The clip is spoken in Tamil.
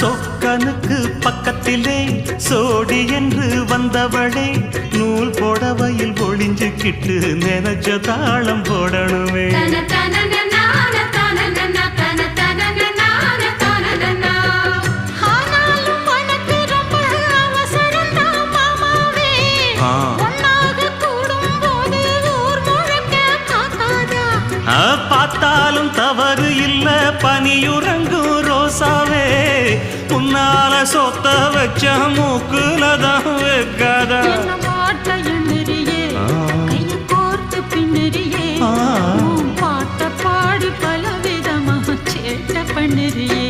சொக்கனுக்கு பக்கத்திலே சோடி என்று வந்தவளே நூல் போடவையில் ஒளிஞ்சுக்கிட்டு நினைச்ச தாளம் போடணுமே. பார்த்தாலும் தவறு இல்ல பனியுறங்கும் ரோசாவே உன்னால சொத்த வச்ச மூக்குலதான் வைக்காதா. பாட்ட பாடி பல விதமாக சேட்ட பண்ணுறியே.